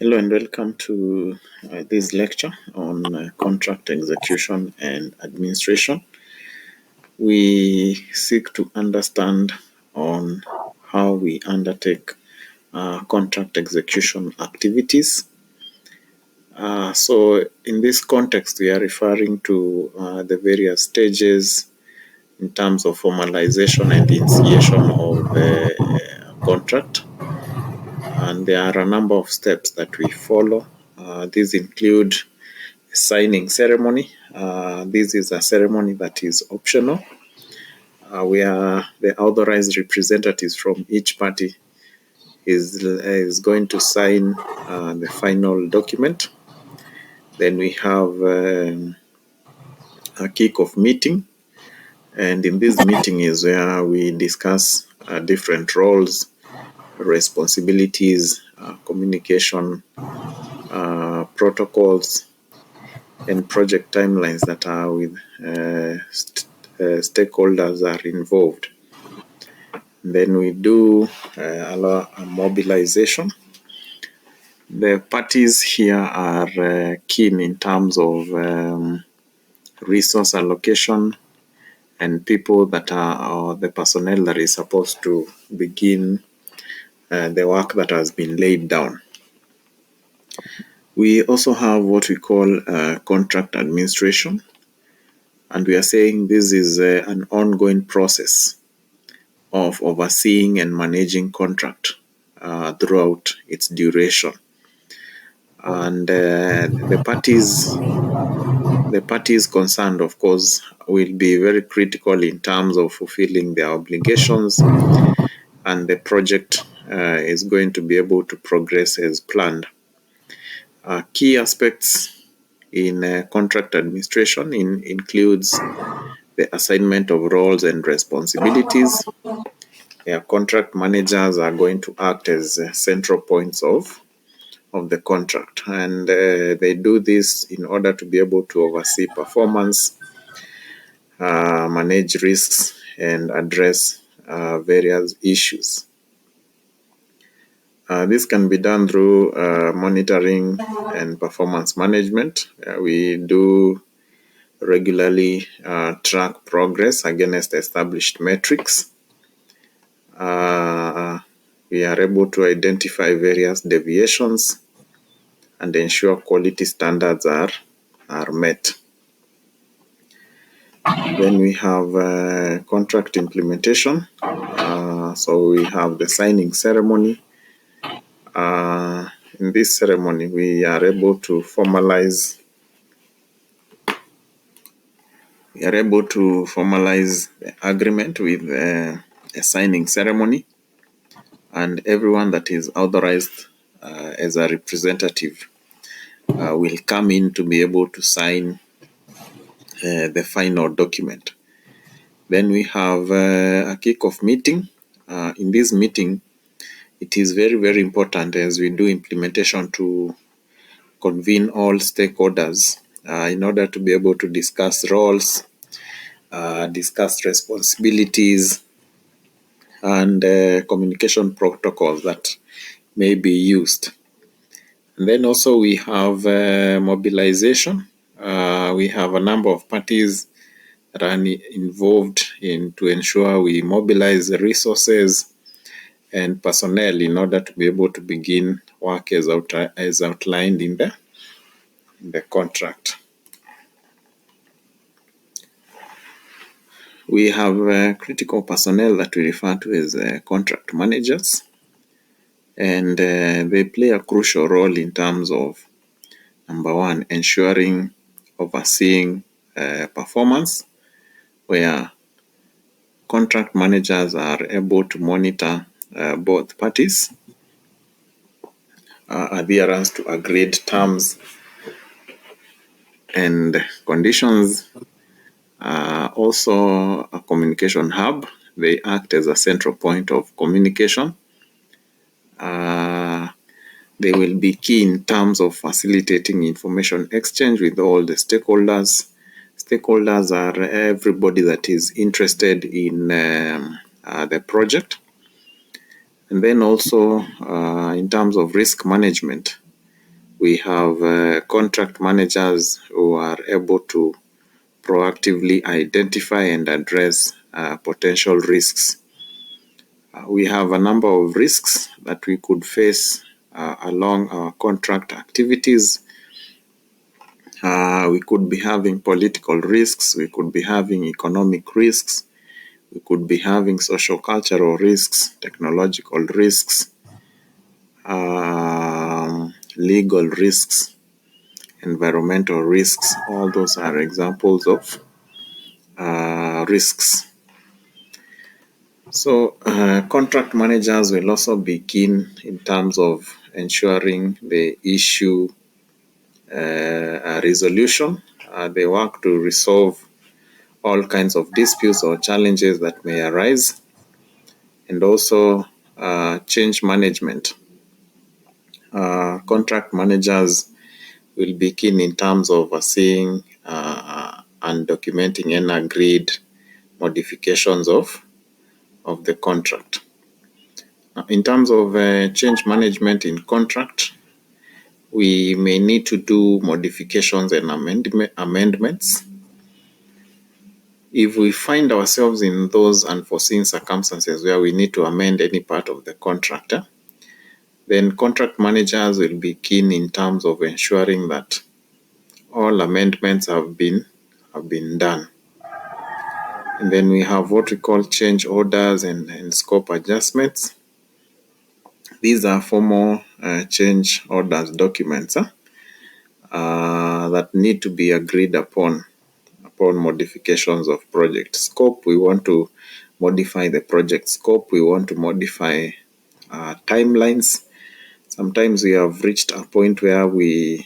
Hello and welcome to this lecture on contract execution and administration. We seek to understand on how we undertake contract execution activities. So in this context, we are referring to the various stages in terms of formalization and initiation of a contract. And there are a number of steps that we follow. These include a signing ceremony. This is a ceremony that is optional, where the authorized representatives from each party is going to sign the final document. Then we have a kick-off meeting, and in this meeting is where we discuss different roles, responsibilities, communication, protocols, and project timelines that are with stakeholders are involved. Then we do a mobilization. The parties here are keen in terms of resource allocation and people that are, or the personnel that is supposed to begin the work that has been laid down. We also have what we call contract administration, and we are saying this is an ongoing process of overseeing and managing contract throughout its duration. And the parties concerned, of course, will be very critical in terms of fulfilling their obligations, and the project is going to be able to progress as planned. Key aspects in contract administration includes the assignment of roles and responsibilities. Contract managers are going to act as central points of the contract, and they do this in order to be able to oversee performance, manage risks, and address various issues. This can be done through monitoring and performance management. We do regularly track progress against established metrics. We are able to identify various deviations and ensure quality standards are met. Then we have contract implementation. So we have the signing ceremony. In this ceremony, we are able to formalize the agreement with a signing ceremony, and everyone that is authorized as a representative will come in to be able to sign the final document. Then we have a kick-off meeting. In this meeting, it is very, very important as we do implementation to convene all stakeholders in order to be able to discuss roles, discuss responsibilities, and communication protocols that may be used. And then also we have mobilization. We have a number of parties that are involved to ensure we mobilize the resources and personnel in order to be able to begin work as outlined in the contract. We have critical personnel that we refer to as contract managers, and they play a crucial role in terms of, number one, ensuring overseeing performance, where contract managers are able to monitor both parties' adherence to agreed terms and conditions. Also a communication hub. They act as a central point of communication. They will be key in terms of facilitating information exchange with all the stakeholders. Stakeholders are everybody that is interested in the project. And then also in terms of risk management, We have contract managers who are able to proactively identify and address potential risks. We have a number of risks that we could face along our contract activities. We could be having political risks, we could be having economic risks, we could be having social cultural risks, technological risks, legal risks, environmental risks. All those are examples of risks. So contract managers will also be keen in terms of ensuring the issue resolution. They work to resolve all kinds of disputes or challenges that may arise, and also change management. Contract managers will be keen in terms of overseeing and documenting any agreed modifications of the contract. In terms of change management in contract, we may need to do modifications and amendments. If we find ourselves in those unforeseen circumstances where we need to amend any part of the contract, then contract managers will be keen in terms of ensuring that all amendments have been done. And then we have what we call change orders and scope adjustments. These are formal change orders documents that need to be agreed upon modifications of project scope. We want to modify the project scope. We want to modify timelines. Sometimes we have reached a point where the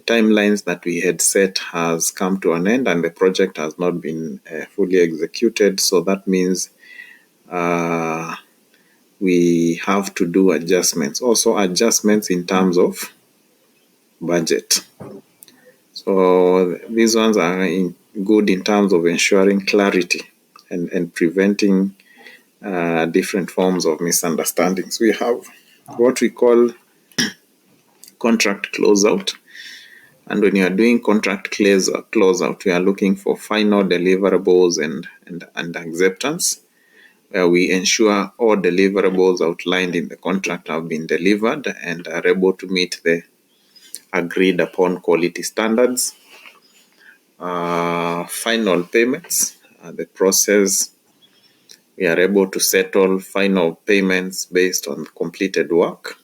timelines that we had set has come to an end and the project has not been fully executed. So that means we have to do adjustments. Also adjustments in terms of budget. So these ones are good in terms of ensuring clarity and preventing different forms of misunderstandings. We have what we call contract closeout. And when you are doing contract closeout, we are looking for final deliverables and acceptance, where we ensure all deliverables outlined in the contract have been delivered and are able to meet the agreed upon quality standards. Final payments, the process, we are able to settle final payments based on completed work.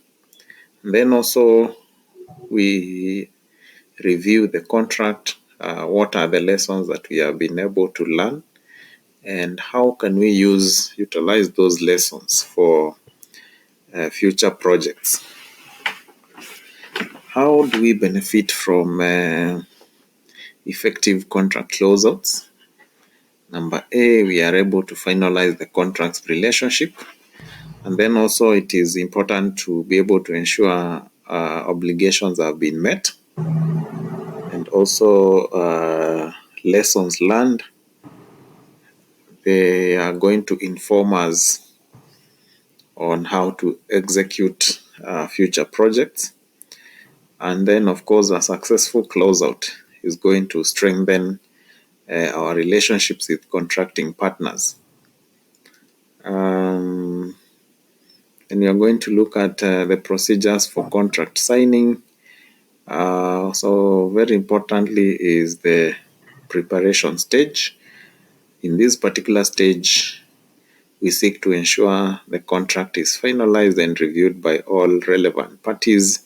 And then also we review the contract, what are the lessons that we have been able to learn, and how can we utilize those lessons for future projects. How do we benefit from effective contract closeouts? Number A, we are able to finalize the contract's relationship. And then also it is important to be able to ensure obligations have been met. And also lessons learned. They are going to inform us on how to execute future projects. And then, of course, a successful closeout is going to strengthen our relationships with contracting partners. And we are going to look at the procedures for contract signing. So very importantly is the preparation stage. In this particular stage, we seek to ensure the contract is finalized and reviewed by all relevant parties.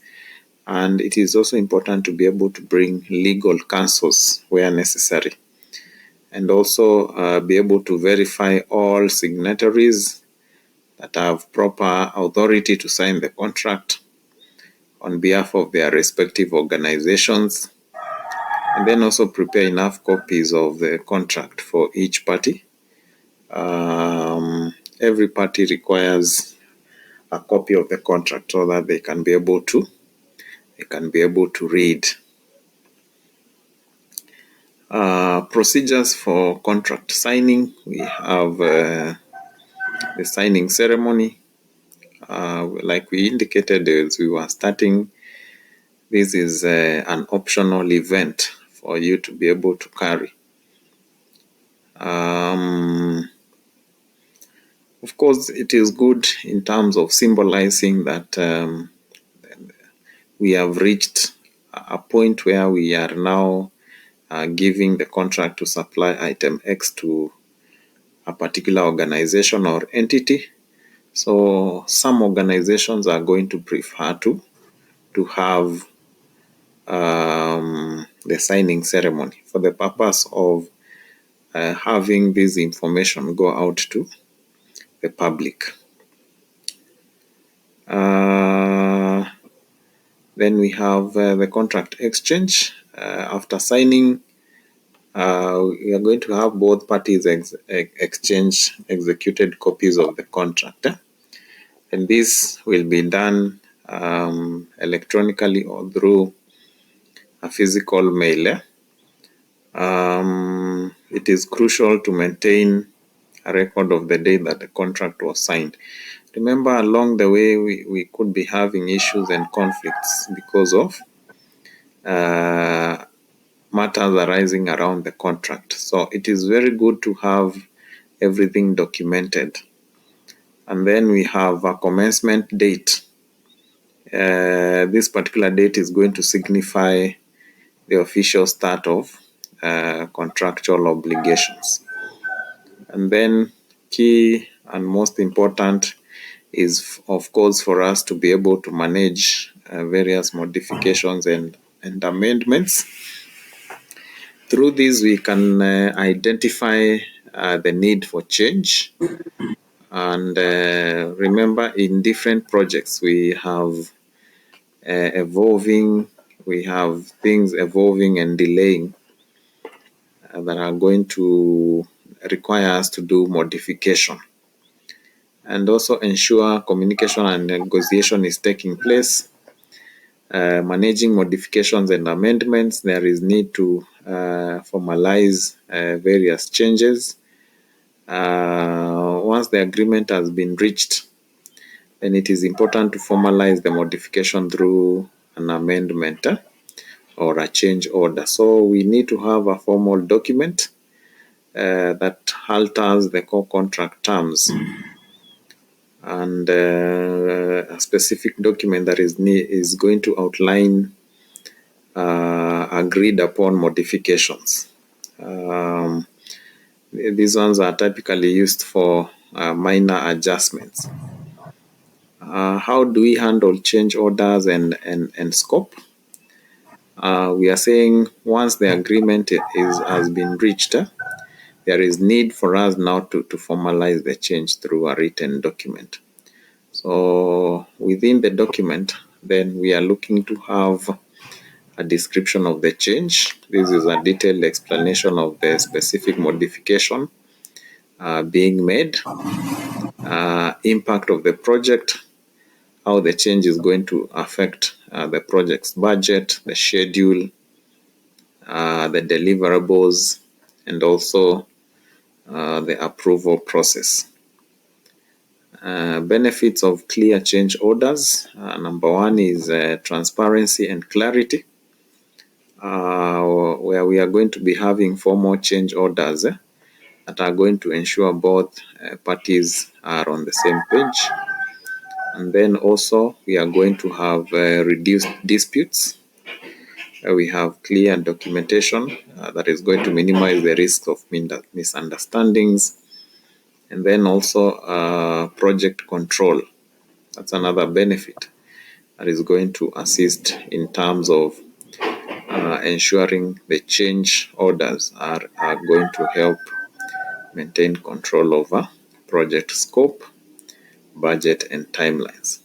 And it is also important to be able to bring legal counsels where necessary. And also be able to verify all signatories that have proper authority to sign the contract on behalf of their respective organizations. And then also prepare enough copies of the contract for each party. Every party requires a copy of the contract so that they can be able to read. Procedures for contract signing. We have the signing ceremony. Like we indicated as we were starting, This is an optional event for you to be able to carry. Of course, it is good in terms of symbolizing that we have reached a point where we are now giving the contract to supply item X to a particular organization or entity. So some organizations are going to prefer to have the signing ceremony for the purpose of having this information go out to the public. Then we have the contract exchange. After signing, we are going to have both parties exchange executed copies of the contract. And this will be done electronically or through a physical mail. It is crucial to maintain a record of the day that the contract was signed. Remember, along the way, we could be having issues and conflicts because of matters arising around the contract. So it is very good to have everything documented. And then we have a commencement date. This particular date is going to signify the official start of contractual obligations. And then key and most important is, of course, for us to be able to manage various modifications and amendments. Through this, we can identify the need for change. And remember, in different projects, we have we have things evolving and delaying that are going to require us to do modification. And also ensure communication and negotiation is taking place. Managing modifications and amendments, there is need to formalize various changes. Once the agreement has been reached, then it is important to formalize the modification through an amendment or a change order. So we need to have a formal document that alters the core contract terms, and a specific document that is going to outline agreed upon modifications. These ones are typically used for minor adjustments. How do we handle change orders and scope? We are saying once the agreement has been reached, there is need for us now to formalize the change through a written document. So within the document, then we are looking to have a description of the change. This is a detailed explanation of the specific modification being made, impact of the project, how the change is going to affect the project's budget, the schedule, the deliverables, and also the approval process. Benefits of clear change orders. Number one is transparency and clarity, where we are going to be having formal change orders that are going to ensure both parties are on the same page. And then also we are going to have reduced disputes. We have clear documentation that is going to minimize the risk of misunderstandings. And then also project control. That's another benefit that is going to assist in terms of ensuring the change orders are going to help maintain control over project scope, budget, and timelines.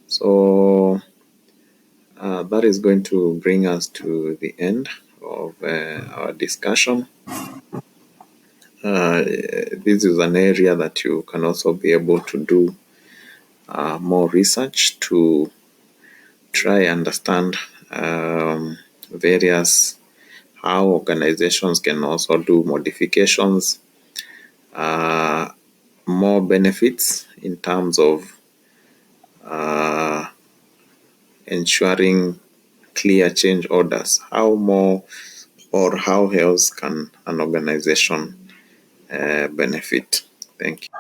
So that is going to bring us to the end of our discussion. This is an area that you can also be able to do more research to try understand various how organizations can also do modifications, more benefits in terms of ensuring clear change orders, how more or how else can an organization benefit? Thank you.